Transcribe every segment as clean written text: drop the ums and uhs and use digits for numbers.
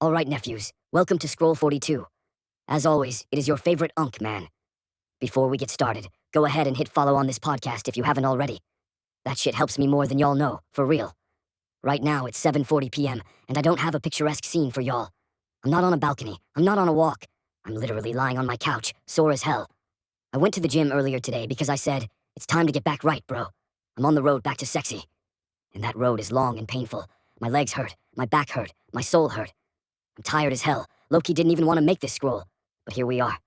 All right, nephews, welcome to Scroll 42. As always, it is your favorite unk man. Before we get started, go ahead and hit follow on this podcast if you haven't already. That shit helps me more than y'all know, for real. Right now, it's 7:40 p.m., and I don't have a picturesque scene for y'all. I'm not on a balcony, I'm not on a walk. I'm literally lying on my couch, sore as hell. I went to the gym earlier today because I said, it's time to get back right, bro. I'm on the road back to sexy. And that road is long and painful. My legs hurt, my back hurt, my soul hurt. I'm tired as hell. Loki didn't even want to make this scroll. But here we are.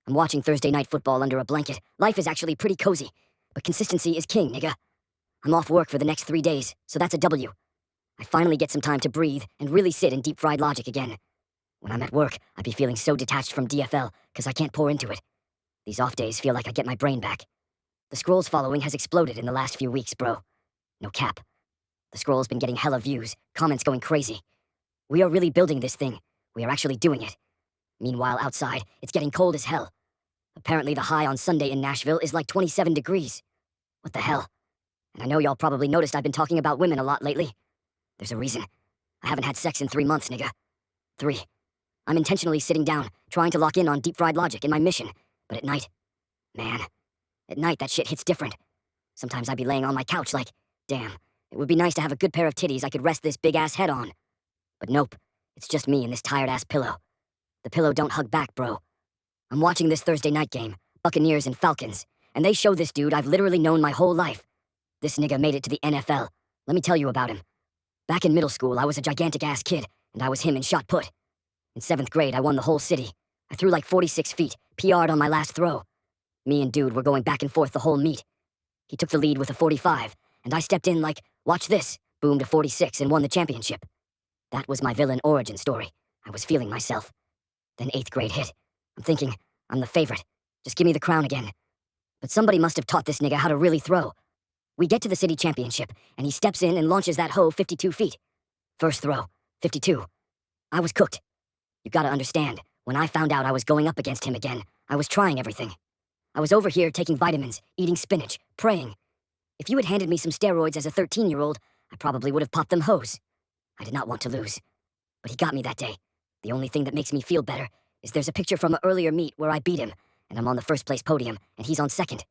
I'm watching Thursday night football under a blanket. Life is actually pretty cozy. But consistency is king, nigga. I'm off work for the next 3 days, so that's a W. I finally get some time to breathe and really sit in deep-fried logic again. When I'm at work, I be feeling so detached from DFL, because I can't pour into it. These off days feel like I get my brain back. The Scroll's following has exploded in the last few weeks, bro. No cap. The Scroll's been getting hella views, comments going crazy. We are really building this thing. We are actually doing it. Meanwhile, outside, it's getting cold as hell. Apparently the high on Sunday in Nashville is like 27 degrees. What the hell? And I know y'all probably noticed I've been talking about women a lot lately. There's a reason. I haven't had sex in 3 months, nigga. 3. I'm intentionally sitting down, trying to lock in on deep-fried logic in my mission. But at night, man, at night that shit hits different. Sometimes I'd be laying on my couch like, damn, it would be nice to have a good pair of titties I could rest this big-ass head on. But nope, it's just me and this tired-ass pillow. The pillow don't hug back, bro. I'm watching this Thursday night game, Buccaneers and Falcons, and they show this dude I've literally known my whole life. This nigga made it to the NFL. Let me tell you about him. Back in middle school, I was a gigantic-ass kid, and I was him in shot put. In 7th grade, I won the whole city. I threw like 46 feet, PR'd on my last throw. Me and dude were going back and forth the whole meet. He took the lead with a 45, and I stepped in like, watch this, boomed a 46 and won the championship. That was my villain origin story. I was feeling myself. Then 8th grade hit. I'm thinking, I'm the favorite. Just give me the crown again. But somebody must have taught this nigga how to really throw. We get to the city championship, and he steps in and launches that hoe 52 feet. First throw, 52. I was cooked. You gotta understand, when I found out I was going up against him again, I was trying everything. I was over here taking vitamins, eating spinach, praying. If you had handed me some steroids as a 13-year-old, I probably would have popped them hoes. I did not want to lose. But he got me that day. The only thing that makes me feel better is there's a picture from an earlier meet where I beat him, and I'm on the first place podium, and he's on second.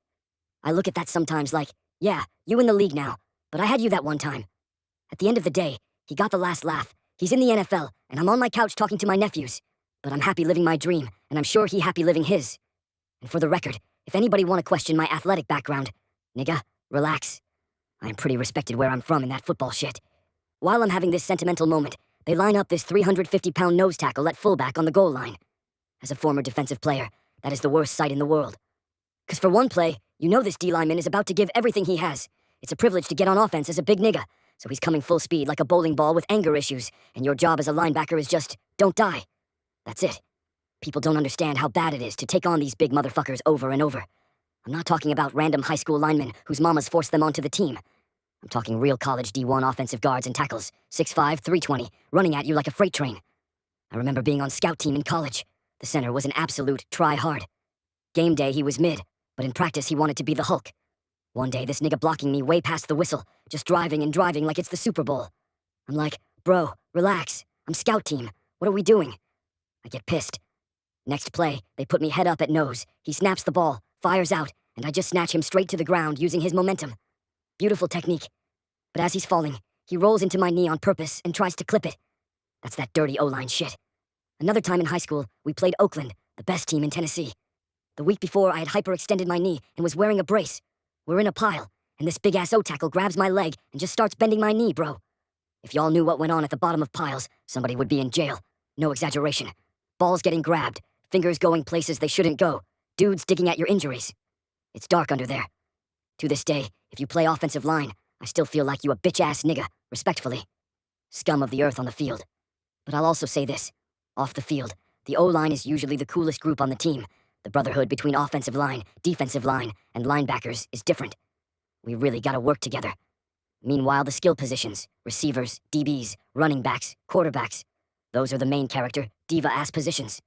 I look at that sometimes like, yeah, you in the league now, but I had you that one time. At the end of the day, he got the last laugh. He's in the NFL, and I'm on my couch talking to my nephews. But I'm happy living my dream, and I'm sure he happy living his. And for the record, if anybody want to question my athletic background, nigga, relax. I'm pretty respected where I'm from in that football shit. While I'm having this sentimental moment, they line up this 350-pound nose tackle at fullback on the goal line. As a former defensive player, that is the worst sight in the world. 'Cause for one play, you know this D-lineman is about to give everything he has. It's a privilege to get on offense as a big nigga, so he's coming full speed like a bowling ball with anger issues, and your job as a linebacker is just, don't die. That's it. People don't understand how bad it is to take on these big motherfuckers over and over. I'm not talking about random high school linemen whose mamas forced them onto the team. I'm talking real college D1 offensive guards and tackles, 6'5", 320, running at you like a freight train. I remember being on scout team in college. The center was an absolute try-hard. Game day, he was mid, but in practice, he wanted to be the Hulk. One day, this nigga blocking me way past the whistle, just driving and driving like it's the Super Bowl. I'm like, bro, relax. I'm scout team. What are we doing? I get pissed. Next play, they put me head up at nose. He snaps the ball, fires out, and I just snatch him straight to the ground using his momentum. Beautiful technique. But as he's falling, he rolls into my knee on purpose and tries to clip it. That's that dirty O-line shit. Another time in high school, we played Oakland, the best team in Tennessee. The week before, I had hyperextended my knee and was wearing a brace. We're in a pile, and this big-ass O-tackle grabs my leg and just starts bending my knee, bro. If y'all knew what went on at the bottom of piles, somebody would be in jail. No exaggeration. Balls getting grabbed, fingers going places they shouldn't go, dudes digging at your injuries. It's dark under there. To this day, if you play offensive line, I still feel like you a bitch-ass nigga, respectfully. Scum of the earth on the field. But I'll also say this. Off the field, the O-line is usually the coolest group on the team. The brotherhood between offensive line, defensive line, and linebackers is different. We really gotta work together. Meanwhile, the skill positions, receivers, DBs, running backs, quarterbacks, those are the main character, diva-ass positions.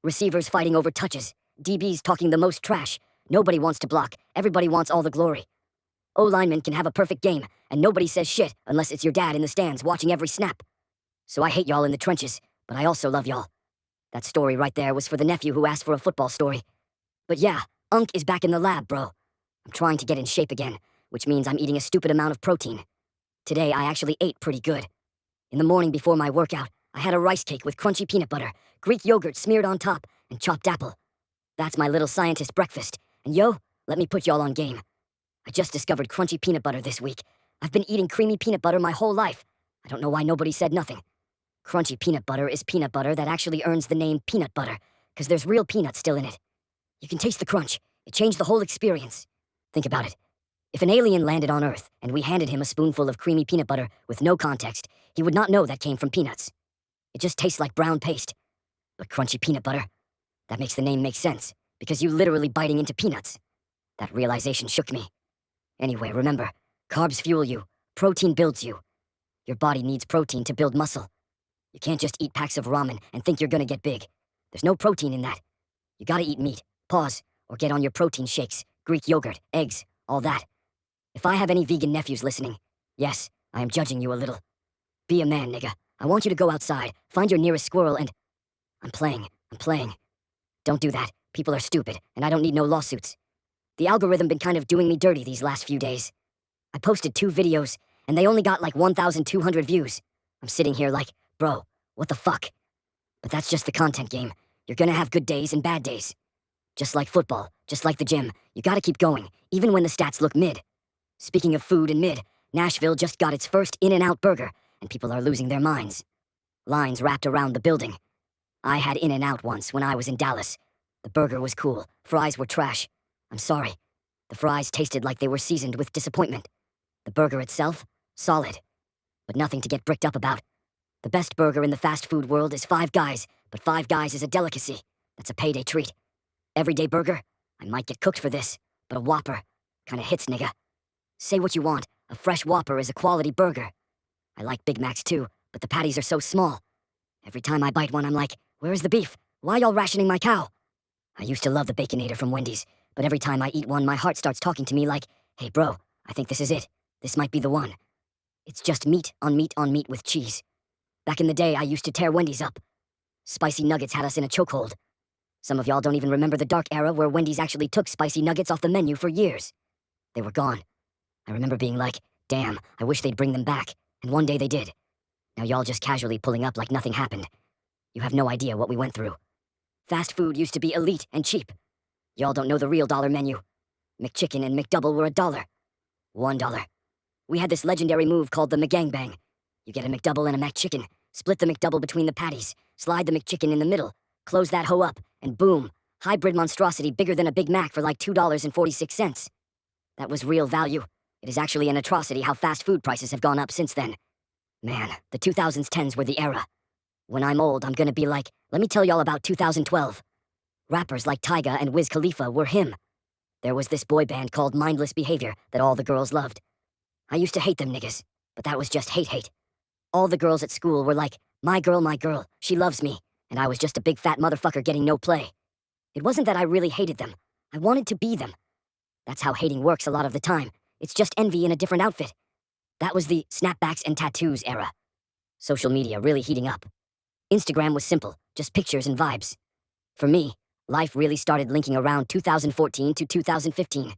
Receivers fighting over touches, DBs talking the most trash. Nobody wants to block, everybody wants all the glory. O-linemen can have a perfect game, and nobody says shit unless it's your dad in the stands watching every snap. So I hate y'all in the trenches. but I also love y'all. That story right there was for the nephew who asked for a football story. But yeah, Unc is back in the lab, bro. I'm trying to get in shape again, which means I'm eating a stupid amount of protein. Today, I actually ate pretty good. In the morning before my workout, I had a rice cake with crunchy peanut butter, Greek yogurt smeared on top, and chopped apple. That's my little scientist breakfast. And yo, let me put y'all on game. I just discovered crunchy peanut butter this week. I've been eating creamy peanut butter my whole life. I don't know why nobody said nothing. Crunchy peanut butter is peanut butter that actually earns the name peanut butter, because there's real peanuts still in it. You can taste the crunch. It changed the whole experience. Think about it. If an alien landed on Earth and we handed him a spoonful of creamy peanut butter with no context, he would not know that came from peanuts. It just tastes like brown paste. But crunchy peanut butter, that makes the name make sense, because you're literally biting into peanuts. That realization shook me. Anyway, remember, carbs fuel you, protein builds you. Your body needs protein to build muscle. You can't just eat packs of ramen and think you're gonna get big. There's no protein in that. You gotta eat meat, pause, or get on your protein shakes, Greek yogurt, eggs, all that. If I have any vegan nephews listening, yes, I am judging you a little. Be a man, nigga. I want you to go outside, find your nearest squirrel and... I'm playing. Don't do that. People are stupid, and I don't need no lawsuits. The algorithm been kind of doing me dirty these last few days. I posted 2 videos, and they only got like 1,200 views. I'm sitting here like, bro, what the fuck? But that's just the content game. You're gonna have good days and bad days. Just like football, just like the gym, you gotta keep going, even when the stats look mid. Speaking of food and mid, Nashville just got its first In-N-Out burger, and people are losing their minds. Lines wrapped around the building. I had In-N-Out once when I was in Dallas. The burger was cool, fries were trash. I'm sorry. The fries tasted like they were seasoned with disappointment. The burger itself, solid. But nothing to get bricked up about. The best burger in the fast food world is Five Guys, but Five Guys is a delicacy. That's a payday treat. Everyday burger? I might get cooked for this, but a Whopper kinda hits, nigga. Say what you want, a fresh Whopper is a quality burger. I like Big Macs too, but the patties are so small. Every time I bite one, I'm like, where's the beef? Why y'all rationing my cow? I used to love the Baconator from Wendy's, but every time I eat one, my heart starts talking to me like, hey bro, I think this is it. This might be the one. It's just meat on meat on meat with cheese. Back in the day, I used to tear Wendy's up. Spicy nuggets had us in a chokehold. Some of y'all don't even remember the dark era where Wendy's actually took spicy nuggets off the menu for years. They were gone. I remember being like, damn, I wish they'd bring them back, and one day they did. Now y'all just casually pulling up like nothing happened. You have no idea what we went through. Fast food used to be elite and cheap. Y'all don't know the real dollar menu. McChicken and McDouble were $1. $1. We had this legendary move called the McGangbang. You get a McDouble and a McChicken, split the McDouble between the patties, slide the McChicken in the middle, close that hoe up, and boom, hybrid monstrosity bigger than a Big Mac for like $2.46. That was real value. It is actually an atrocity how fast food prices have gone up since then. Man, the 2010s were the era. When I'm old, I'm gonna be like, let me tell y'all about 2012. Rappers like Tyga and Wiz Khalifa were him. There was this boy band called Mindless Behavior that all the girls loved. I used to hate them niggas, but that was just hate. All the girls at school were like, my girl, she loves me, and I was just a big fat motherfucker getting no play. It wasn't that I really hated them. I wanted to be them. That's how hating works a lot of the time. It's just envy in a different outfit. That was the snapbacks and tattoos era. Social media really heating up. Instagram was simple, just pictures and vibes. For me, life really started linking around 2014 to 2015.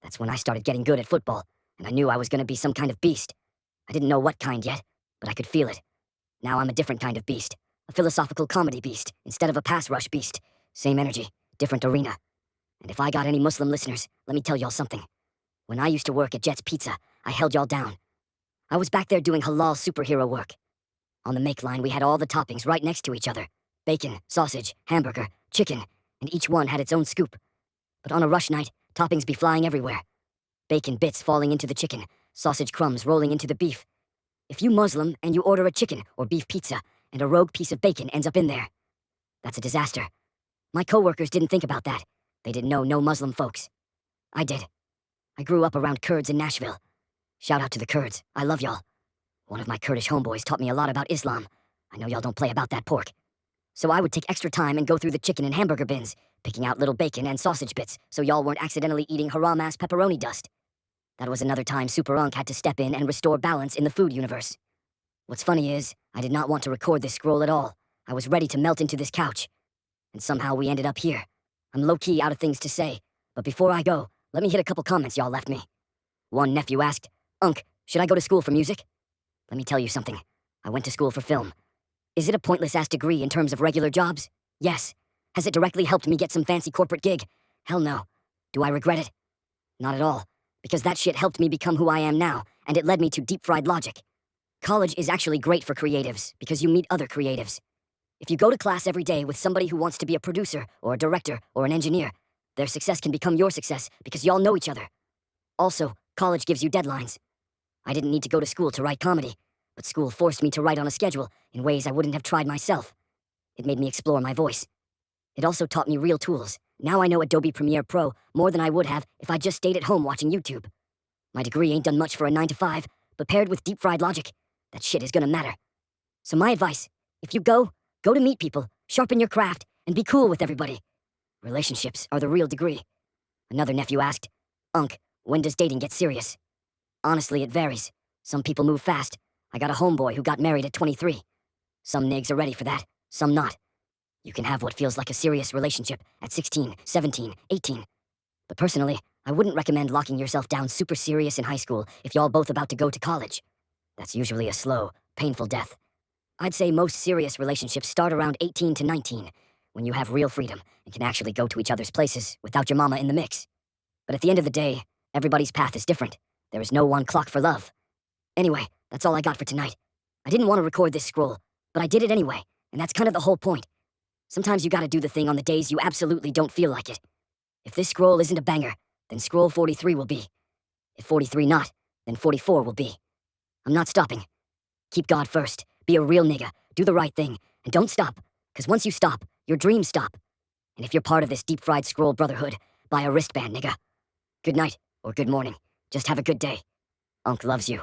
That's when I started getting good at football, and I knew I was gonna be some kind of beast. I didn't know what kind yet, but I could feel it. Now I'm a different kind of beast. A philosophical comedy beast, instead of a pass rush beast. Same energy, different arena. And if I got any Muslim listeners, let me tell y'all something. When I used to work at Jet's Pizza, I held y'all down. I was back there doing halal superhero work. On the make line, we had all the toppings right next to each other. Bacon, sausage, hamburger, chicken, and each one had its own scoop. But on a rush night, toppings be flying everywhere. Bacon bits falling into the chicken, sausage crumbs rolling into the beef. If you Muslim and you order a chicken or beef pizza and a rogue piece of bacon ends up in there, that's a disaster. My coworkers didn't think about that. They didn't know no Muslim folks. I did. I grew up around Kurds in Nashville. Shout out to the Kurds. I love y'all. One of my Kurdish homeboys taught me a lot about Islam. I know y'all don't play about that pork. So I would take extra time and go through the chicken and hamburger bins, picking out little bacon and sausage bits so y'all weren't accidentally eating haram-ass pepperoni dust. That was another time Super Unc had to step in and restore balance in the food universe. What's funny is, I did not want to record this scroll at all. I was ready to melt into this couch. And somehow we ended up here. I'm low-key out of things to say, but before I go, let me hit a couple comments y'all left me. One nephew asked, "Unc, should I go to school for music?" Let me tell you something. I went to school for film. Is it a pointless-ass degree in terms of regular jobs? Yes. Has it directly helped me get some fancy corporate gig? Hell no. Do I regret it? Not at all, because that shit helped me become who I am now, and it led me to deep-fried logic. College is actually great for creatives, because you meet other creatives. If you go to class every day with somebody who wants to be a producer, or a director, or an engineer, their success can become your success because y'all know each other. Also, college gives you deadlines. I didn't need to go to school to write comedy, but school forced me to write on a schedule in ways I wouldn't have tried myself. It made me explore my voice. It also taught me real tools. Now I know Adobe Premiere Pro more than I would have if I just stayed at home watching YouTube. My degree ain't done much for a 9-to-5, but paired with deep-fried logic, that shit is gonna matter. So my advice, if you go to meet people, sharpen your craft, and be cool with everybody. Relationships are the real degree. Another nephew asked, "Unc, when does dating get serious?" Honestly, it varies. Some people move fast. I got a homeboy who got married at 23. Some niggas are ready for that, some not. You can have what feels like a serious relationship at 16, 17, 18. But personally, I wouldn't recommend locking yourself down super serious in high school if y'all both about to go to college. That's usually a slow, painful death. I'd say most serious relationships start around 18 to 19, when you have real freedom and can actually go to each other's places without your mama in the mix. But at the end of the day, everybody's path is different. There is no one clock for love. Anyway, that's all I got for tonight. I didn't want to record this scroll, but I did it anyway, and that's kind of the whole point. Sometimes you gotta do the thing on the days you absolutely don't feel like it. If this scroll isn't a banger, then scroll 43 will be. If 43 not, then 44 will be. I'm not stopping. Keep God first, be a real nigga, do the right thing, and don't stop, because once you stop, your dreams stop. And if you're part of this deep-fried scroll brotherhood, buy a wristband, nigga. Good night, or good morning. Just have a good day. Unc loves you.